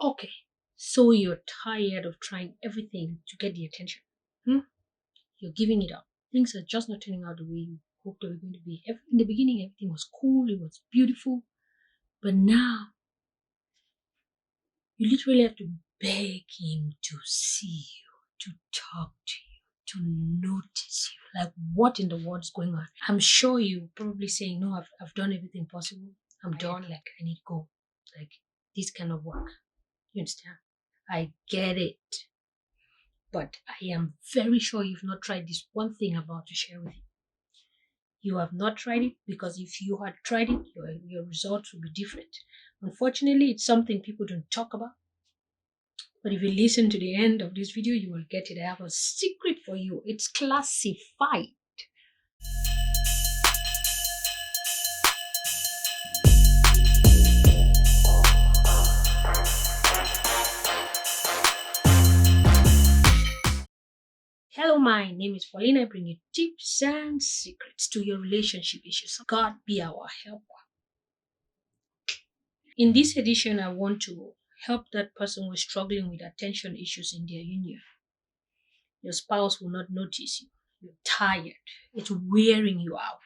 Okay, so you're tired of trying everything to get the attention. Hmm? You're giving it up. Things are just not turning out the way you hoped they were going to be. In the beginning, everything was cool, it was beautiful, but now you literally have to beg him to see you, to talk to you, to notice you. Like, what in the world is going on? I'm sure you're probably saying, no, I've done everything possible. I'm done. Like, I need to go. Like, this cannot work. You understand? I get it. But I am very sure you've not tried this one thing I'm about to share with you. You have not tried it because if you had tried it, your results would be different. Unfortunately, it's something people don't talk about. But if you listen to the end of this video, you will get it. I have a secret for you. It's classified. Hello, my name is Paulina. I bring you tips and secrets to your relationship issues. God be our helper. In this edition, I want to help that person who is struggling with attention issues in their union. Your spouse will not notice you. You're tired. It's wearing you out.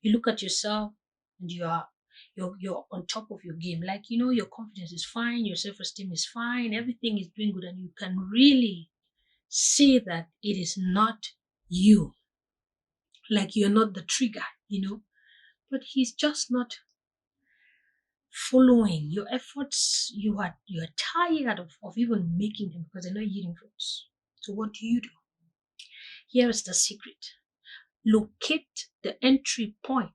You look at yourself and you're on top of your game. Like, your confidence is fine, your self-esteem is fine, everything is doing good, and you can really see that it is not you. Like, you're not the trigger. But he's just not following your efforts. You're tired of even making them because they're not yielding fruits. So what do? Here is the secret. Locate the entry point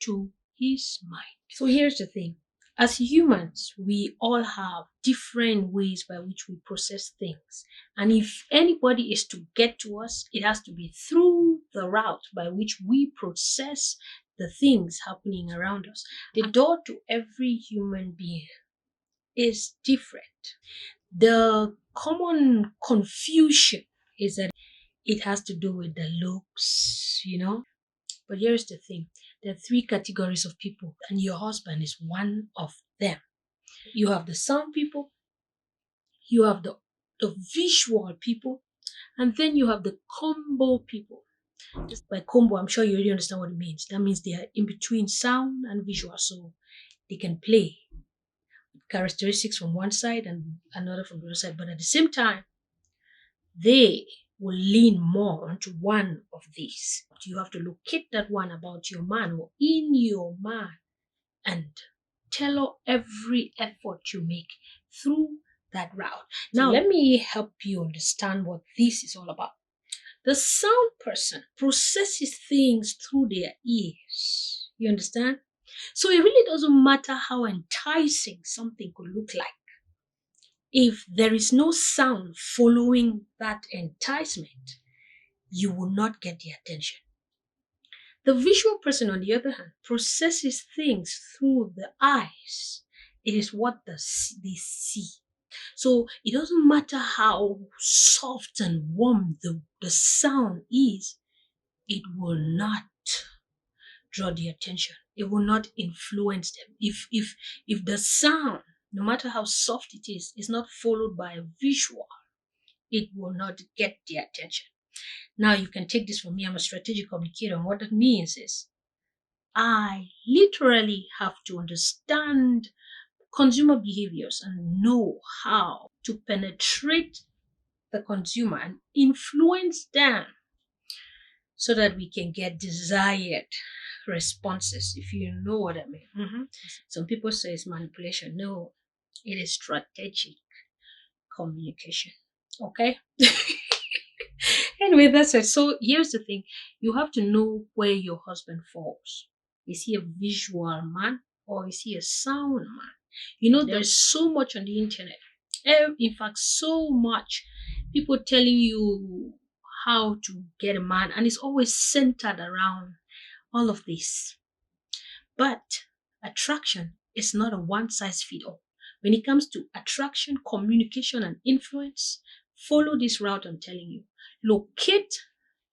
to his mind. So here's the thing. As humans, we all have different ways by which we process things. And if anybody is to get to us, it has to be through the route by which we process the things happening around us. The door to every human being is different. The common confusion is that it has to do with the looks. But here's the thing. There are three categories of people, and your husband is one of them. You have the sound people, you have the visual people, and then you have the combo people. Just by combo, I'm sure you already understand what it means. That means they are in between sound and visual, so they can play characteristics from one side and another from the other side, but at the same time, they will lean more onto one of these. You have to locate that one about your man or in your man and tailor every effort you make through that route. Now, let me help you understand what this is all about. The sound person processes things through their ears. You understand? So it really doesn't matter how enticing something could look like. If there is no sound following that enticement, you will not get the attention. The visual person, on the other hand, processes things through the eyes. It is what they see. So it doesn't matter how soft and warm the sound is, it will not draw the attention. It will not influence them. If the sound, no matter how soft it is not followed by a visual, it will not get the attention. Now you can take this from me. I'm a strategic communicator. And what that means is I literally have to understand consumer behaviors and know how to penetrate the consumer and influence them so that we can get desired responses, if you know what I mean. Some people say it's manipulation. No, it is strategic communication. Okay? Anyway, that's it. So here's the thing. You have to know where your husband falls. Is he a visual man or is he a sound man? There's so much on the internet. In fact, so much people telling you how to get a man, and it's always centered around all of this. But attraction is not a one size fits all. When it comes to attraction, communication, and influence, follow this route I'm telling you. Locate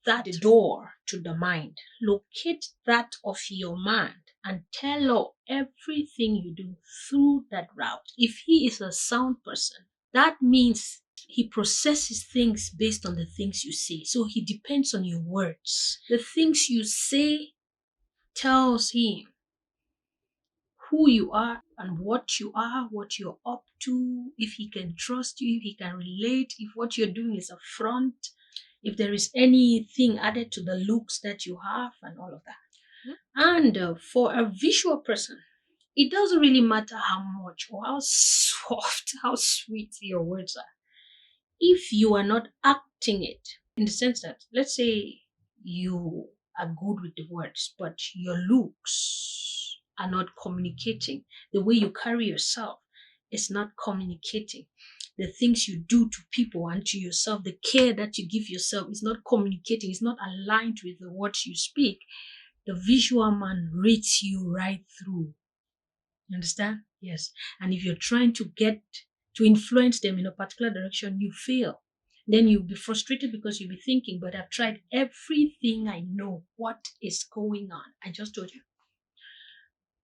that door to the mind. Locate that of your mind and tell Law everything you do through that route. If he is a sound person, that means he processes things based on the things you say. So he depends on your words. The things you say tells him who you are and what you are, what you're up to, if he can trust you, if he can relate, if what you're doing is a front, if there is anything added to the looks that you have, and all of that. And for a visual person, it doesn't really matter how much or how soft, how sweet your words are. If you are not acting it, in the sense that, let's say you are good with the words, but your looks are not communicating, the way you carry yourself is not communicating, the things you do to people and to yourself, the care that you give yourself is not communicating, it's not aligned with the words you speak, the visual man reads you right through. You understand? Yes. And if you're trying to get to influence them in a particular direction, you fail. Then you'll be frustrated because you'll be thinking, but I've tried everything I know. What is going on? I just told you.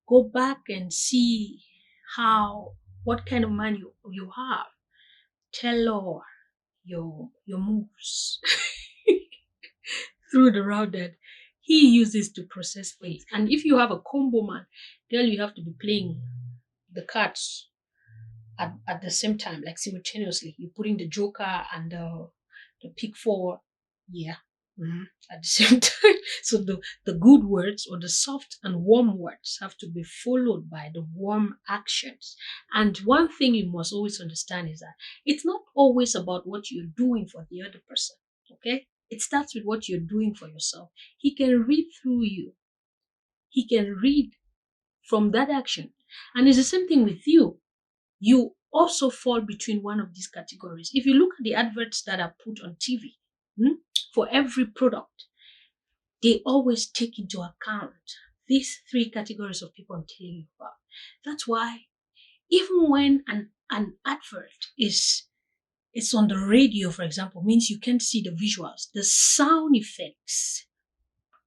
Go back and see what kind of man you have. Tell Lord your moves through the route that he uses to process things. And if you have a combo man, girl, you have to be playing the cards at the same time, like simultaneously. You're putting the joker and the pick four, yeah, at the same time. So the good words or the soft and warm words have to be followed by the warm actions. And one thing you must always understand is that it's not always about what you're doing for the other person, okay? It starts with what you're doing for yourself. He can read through you. He can read from that action. And it's the same thing with you. You also fall between one of these categories. If you look at the adverts that are put on TV, for every product, they always take into account these three categories of people I'm telling you about. That's why even when an advert is on the radio, for example, means you can't see the visuals, the sound effects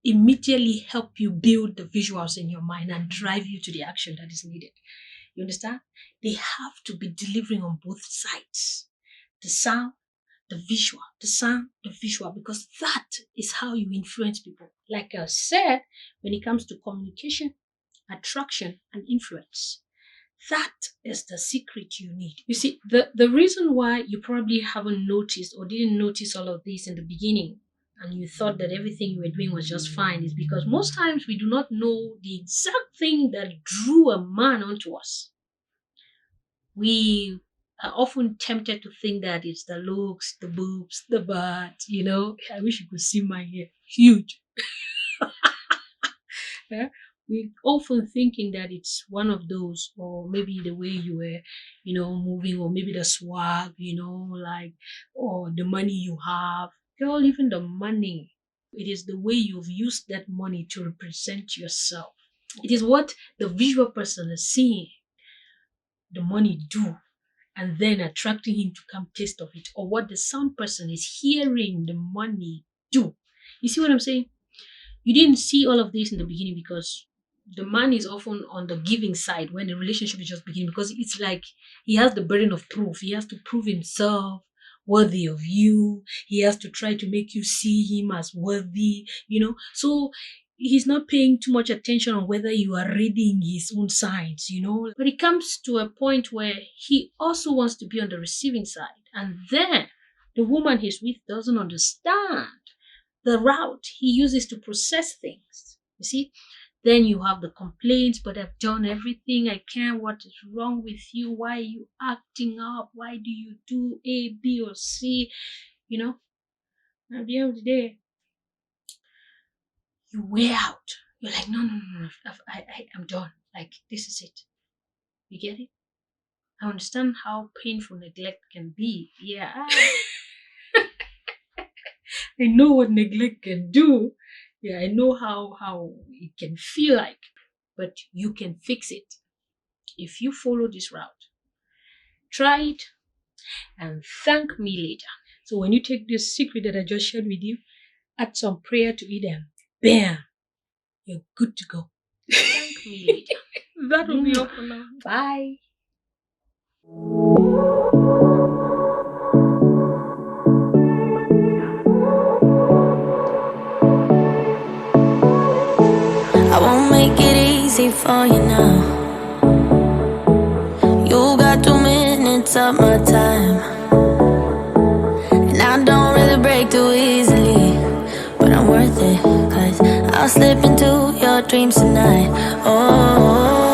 immediately help you build the visuals in your mind and drive you to the action that is needed. You understand? They have to be delivering on both sides. The sound, the visual, the sound, the visual, because that is how you influence people. Like I said, when it comes to communication, attraction, and influence, that is the secret you need. You see, the reason why you probably haven't noticed or didn't notice all of this in the beginning and you thought that everything you were doing was just fine is because most times we do not know the exact thing that drew a man onto us. We are often tempted to think that it's the looks, the boobs, the butt, I wish you could see my hair. Huge. Yeah? We're often thinking that it's one of those, or maybe the way you were, moving, or maybe the swag, or the money you have. Girl, even the money. It is the way you've used that money to represent yourself. It is what the visual person is seeing the money do and then attracting him to come taste of it, or what the sound person is hearing the money do. You see what I'm saying? You didn't see all of this in the beginning because the man is often on the giving side when the relationship is just beginning, because it's like he has the burden of proof. He has to prove himself worthy of you. He has to try to make you see him as worthy, So he's not paying too much attention on whether you are reading his own signs, But it comes to a point where he also wants to be on the receiving side. And then the woman he's with doesn't understand the route he uses to process things. You see? Then you have the complaints, but I've done everything I can. What is wrong with you? Why are you acting up? Why do you do A, B, or C? At the end of the day, you wear out. You're like, no, I'm done. Like, this is it. You get it? I understand how painful neglect can be. Yeah. I know what neglect can do. Yeah, I know how it can feel like. But you can fix it if you follow this route. Try it and thank me later. So when you take this secret that I just shared with you, add some prayer to it and bam, you're good to go. me later. That will be all for now. Bye. I won't make it easy for you now. You got 2 minutes of my time, and I don't really break too easily, but I'm worth it, 'cause I'll slip into your dreams tonight. Oh,